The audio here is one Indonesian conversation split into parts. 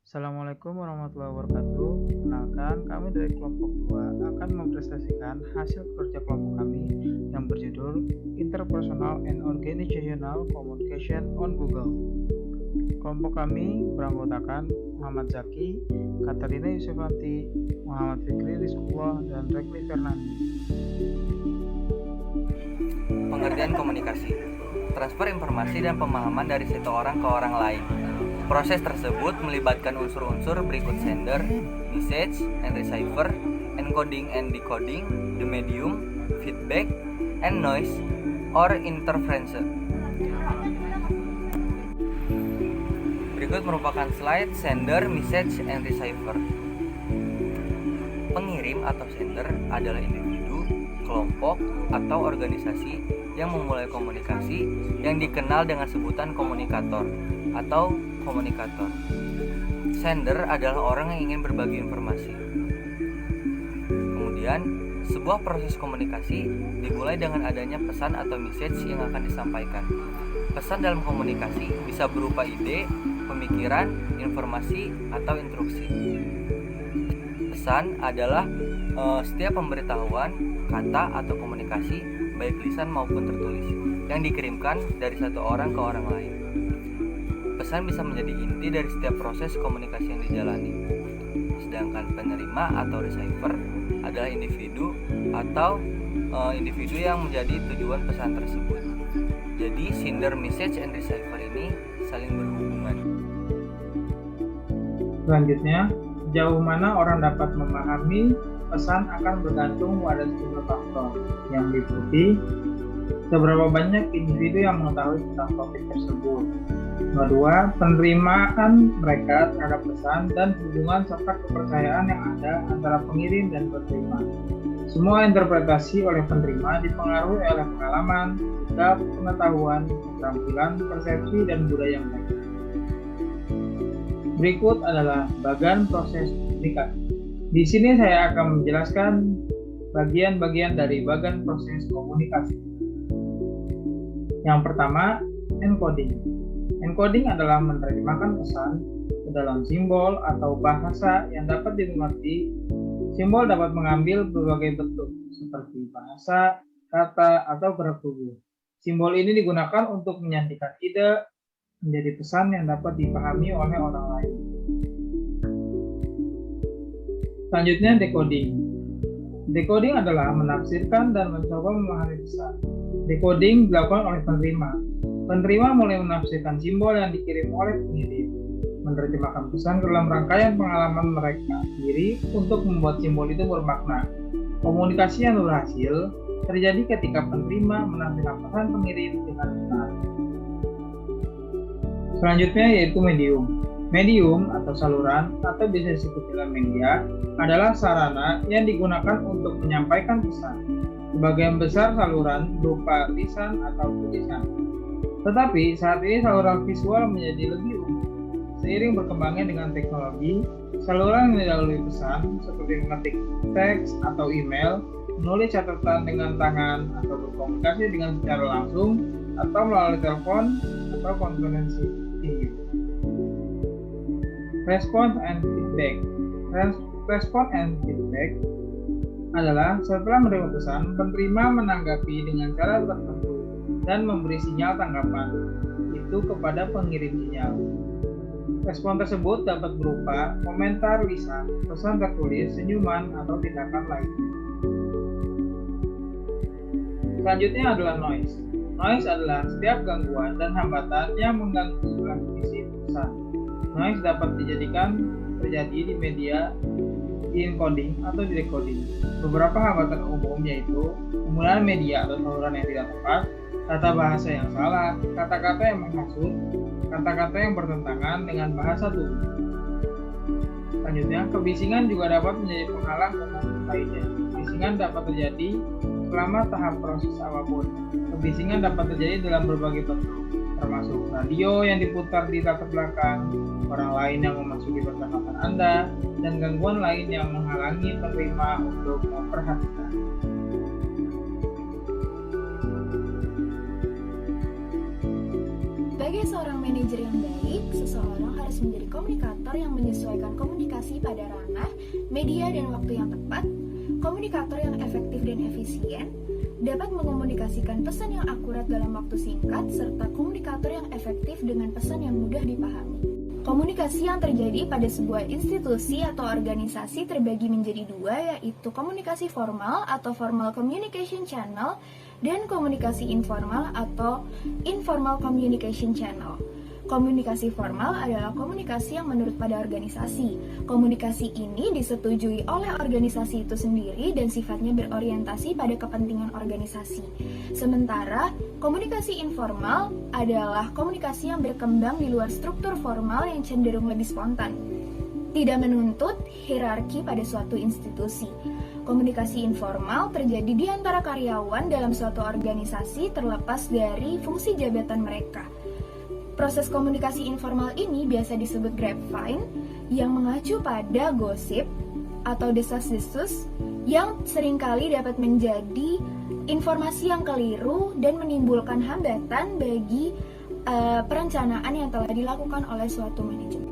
Assalamualaikum warahmatullahi wabarakatuh. Perkenalkan, kami dari kelompok 2 akan mempresentasikan hasil kerja kelompok kami yang berjudul Interpersonal and Organizational Communication on Google. Kelompok kami beranggotakan Muhammad Zaki, Katarina Yusufanti, Muhammad Fikri Rizkullah, dan Rekli Fernandi. Pengertian komunikasi, transfer informasi dan pemahaman dari satu orang ke orang lain. Proses tersebut melibatkan unsur-unsur berikut: sender, message and receiver, encoding and decoding, the medium, feedback, and noise or interference. Berikut merupakan slide sender, message, and receiver. Pengirim atau sender adalah individu, kelompok, atau organisasi yang memulai komunikasi yang dikenal dengan sebutan komunikator atau komunikator. Sender adalah orang yang ingin berbagi informasi. Kemudian, sebuah proses komunikasi dimulai dengan adanya pesan atau message yang akan disampaikan. Pesan dalam komunikasi bisa berupa ide, pemikiran, informasi, atau instruksi. Pesan adalah setiap pemberitahuan, kata, atau komunikasi, baik lisan maupun tertulis, yang dikirimkan dari satu orang ke orang lain. Pesan bisa menjadi inti dari setiap proses komunikasi yang dijalani. Sedangkan penerima atau receiver adalah individu atau individu yang menjadi tujuan pesan tersebut. Jadi sender, message, and receiver ini saling berhubungan. Selanjutnya, sejauh mana orang dapat memahami pesan akan bergantung pada sejumlah faktor yang meliputi seberapa banyak individu yang mengetahui tentang topik tersebut. Kedua, penerimaan mereka terhadap pesan dan hubungan serta kepercayaan yang ada antara pengirim dan penerima. Semua interpretasi oleh penerima dipengaruhi oleh pengalaman, sikap, pengetahuan, keterampilan, persepsi, dan budaya mereka. Berikut adalah bagian proses komunikasi. Di sini saya akan menjelaskan bagian-bagian dari bagian proses komunikasi. Yang pertama, encoding. Encoding adalah menerjemahkan pesan ke dalam simbol atau bahasa yang dapat dimengerti. Simbol dapat mengambil berbagai bentuk, seperti bahasa, kata, atau gerak tubuh. Simbol ini digunakan untuk menyampaikan ide menjadi pesan yang dapat dipahami oleh orang lain. Selanjutnya, decoding. Decoding adalah menafsirkan dan mencoba memahami pesan. Decoding dilakukan oleh penerima. Penerima mulai menafsirkan simbol yang dikirim oleh pengirim, menerjemahkan pesan ke dalam rangkaian pengalaman mereka sendiri untuk membuat simbol itu bermakna. Komunikasi yang berhasil terjadi ketika penerima menafsirkan pesan pengirim dengan benar. Selanjutnya yaitu medium. Medium atau saluran atau bisa disebut dalam media adalah sarana yang digunakan untuk menyampaikan pesan. Sebagian besar saluran berupa lisan atau tulisan. Tetapi saat ini saluran visual menjadi lebih umum. Seiring berkembangnya dengan teknologi, saluran yang didahului pesan seperti mengetik teks atau email, menulis catatan dengan tangan, atau berkomunikasi dengan secara langsung atau melalui telepon atau konferensi video. Response and feedback. Response and feedback adalah setelah menerima pesan, penerima menanggapi dengan cara tertentu dan memberi sinyal tanggapan itu kepada pengirim sinyal. Respon tersebut dapat berupa komentar lisan, pesan tertulis, senyuman, atau tindakan lainnya. Selanjutnya adalah noise. Noise adalah setiap gangguan dan hambatan yang mengganggu transmisi pesan. Noise dapat terjadi di media, di encoding atau di decoding. Beberapa hambatan umum yaitu penggunaan media atau saluran yang tidak tepat, tata bahasa yang salah, kata-kata yang menghasut, kata-kata yang bertentangan dengan bahasa tubuh. Selanjutnya, kebisingan juga dapat menjadi penghalang lainnya. Kebisingan dapat terjadi selama tahap proses apapun. Kebisingan dapat terjadi dalam berbagai bentuk, termasuk radio yang diputar di latar belakang, orang lain yang memasuki percakapan Anda, dan gangguan lain yang menghalangi penerima untuk memperhatikan. Sebagai seorang manajer yang baik, seseorang harus menjadi komunikator yang menyesuaikan komunikasi pada ranah, media, dan waktu yang tepat, komunikator yang efektif dan efisien, dapat mengomunikasikan pesan yang akurat dalam waktu singkat, serta komunikator yang efektif dengan pesan yang mudah dipahami. Komunikasi yang terjadi pada sebuah institusi atau organisasi terbagi menjadi dua, yaitu komunikasi formal atau formal communication channel dan komunikasi informal atau informal communication channel. Komunikasi formal adalah komunikasi yang menurut pada organisasi. Komunikasi ini disetujui oleh organisasi itu sendiri dan sifatnya berorientasi pada kepentingan organisasi. Sementara, komunikasi informal adalah komunikasi yang berkembang di luar struktur formal yang cenderung lebih spontan. Tidak menuntut hierarki pada suatu institusi. Komunikasi informal terjadi di antara karyawan dalam suatu organisasi terlepas dari fungsi jabatan mereka. Proses komunikasi informal ini biasa disebut grapevine yang mengacu pada gosip atau desas-desus yang seringkali dapat menjadi informasi yang keliru dan menimbulkan hambatan bagi perencanaan yang telah dilakukan oleh suatu manajemen.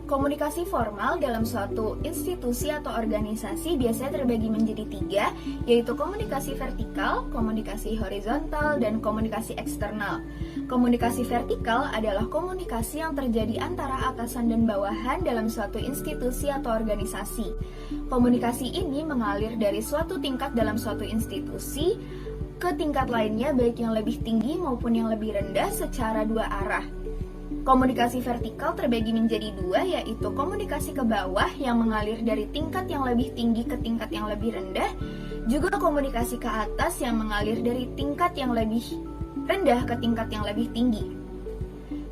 Komunikasi formal dalam suatu institusi atau organisasi biasanya terbagi menjadi tiga, yaitu komunikasi vertikal, komunikasi horizontal, dan komunikasi eksternal. Komunikasi vertikal adalah komunikasi yang terjadi antara atasan dan bawahan dalam suatu institusi atau organisasi. Komunikasi ini mengalir dari suatu tingkat dalam suatu institusi ke tingkat lainnya, baik yang lebih tinggi maupun yang lebih rendah secara dua arah. Komunikasi vertikal terbagi menjadi dua, yaitu komunikasi ke bawah yang mengalir dari tingkat yang lebih tinggi ke tingkat yang lebih rendah, juga komunikasi ke atas yang mengalir dari tingkat yang lebih rendah ke tingkat yang lebih tinggi.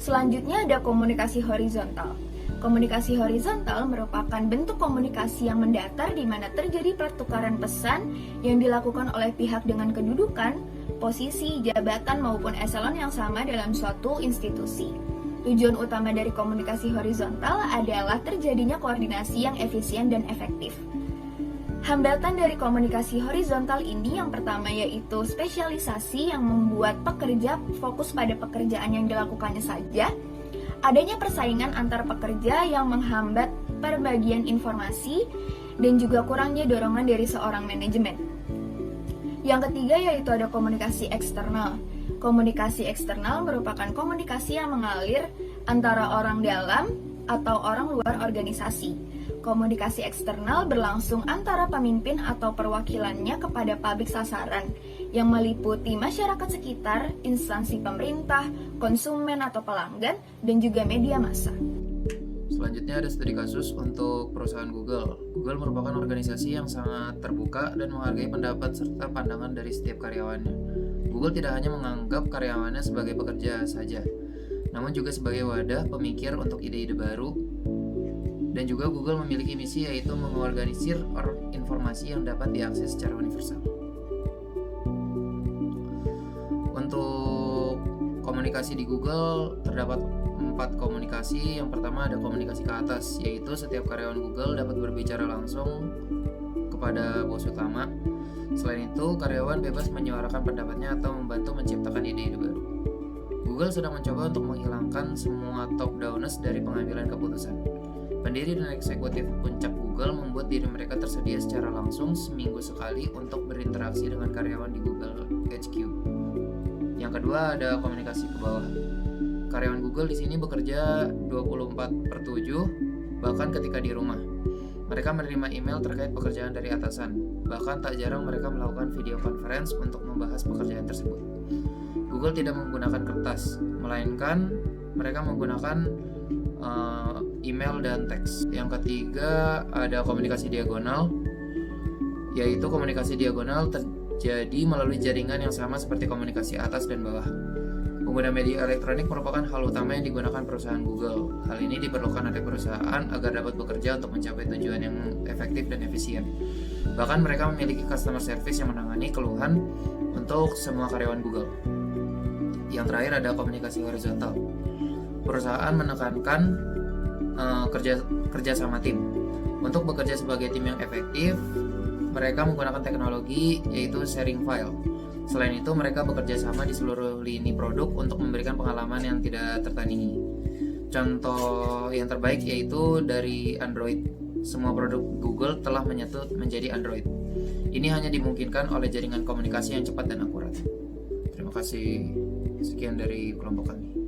Selanjutnya ada komunikasi horizontal. Komunikasi horizontal merupakan bentuk komunikasi yang mendatar di mana terjadi pertukaran pesan yang dilakukan oleh pihak dengan kedudukan, posisi, jabatan maupun eselon yang sama dalam suatu institusi. Tujuan utama dari komunikasi horizontal adalah terjadinya koordinasi yang efisien dan efektif. Hambatan dari komunikasi horizontal ini yang pertama yaitu spesialisasi yang membuat pekerja fokus pada pekerjaan yang dilakukannya saja, adanya persaingan antar pekerja yang menghambat perbagian informasi, dan juga kurangnya dorongan dari seorang manajemen. Yang ketiga yaitu ada komunikasi eksternal. Komunikasi eksternal merupakan komunikasi yang mengalir antara orang dalam atau orang luar organisasi. Komunikasi eksternal berlangsung antara pemimpin atau perwakilannya kepada publik sasaran yang meliputi masyarakat sekitar, instansi pemerintah, konsumen atau pelanggan, dan juga media massa. Selanjutnya ada studi kasus untuk perusahaan Google. Google merupakan organisasi yang sangat terbuka dan menghargai pendapat serta pandangan dari setiap karyawannya. Google tidak hanya menganggap karyawannya sebagai pekerja saja, namun juga sebagai wadah pemikir untuk ide-ide baru. Dan juga Google memiliki misi yaitu mengorganisir informasi yang dapat diakses secara universal. Untuk komunikasi di Google terdapat 4 komunikasi. Yang pertama ada komunikasi ke atas, yaitu setiap karyawan Google dapat berbicara langsung kepada bos utama. Selain itu, karyawan bebas menyuarakan pendapatnya atau membantu menciptakan ide-ide baru. Google sedang mencoba untuk menghilangkan semua top-downers dari pengambilan keputusan. Pendiri dan eksekutif puncak Google membuat diri mereka tersedia secara langsung seminggu sekali untuk berinteraksi dengan karyawan di Google HQ. Yang kedua ada komunikasi ke bawah. Karyawan Google di sini bekerja 24/7, bahkan ketika di rumah. Mereka menerima email terkait pekerjaan dari atasan. Bahkan tak jarang mereka melakukan video conference untuk membahas pekerjaan tersebut. Google tidak menggunakan kertas, melainkan mereka menggunakan email dan teks. Yang ketiga ada komunikasi diagonal, yaitu komunikasi diagonal terjadi melalui jaringan yang sama seperti komunikasi atas dan bawah. Pengguna media elektronik merupakan hal utama yang digunakan perusahaan Google. Hal ini diperlukan oleh perusahaan agar dapat bekerja untuk mencapai tujuan yang efektif dan efisien. Bahkan mereka memiliki customer service yang menangani keluhan untuk semua karyawan Google. Yang terakhir ada komunikasi horizontal. Perusahaan menekankan kerja sama tim. Untuk bekerja sebagai tim yang efektif, mereka menggunakan teknologi yaitu sharing file. Selain itu, mereka bekerja sama di seluruh lini produk untuk memberikan pengalaman yang tidak tertandingi. Contoh yang terbaik yaitu dari Android. Semua produk Google telah menyatu menjadi Android. Ini hanya dimungkinkan oleh jaringan komunikasi yang cepat dan akurat. Terima kasih. Sekian dari kelompok kami.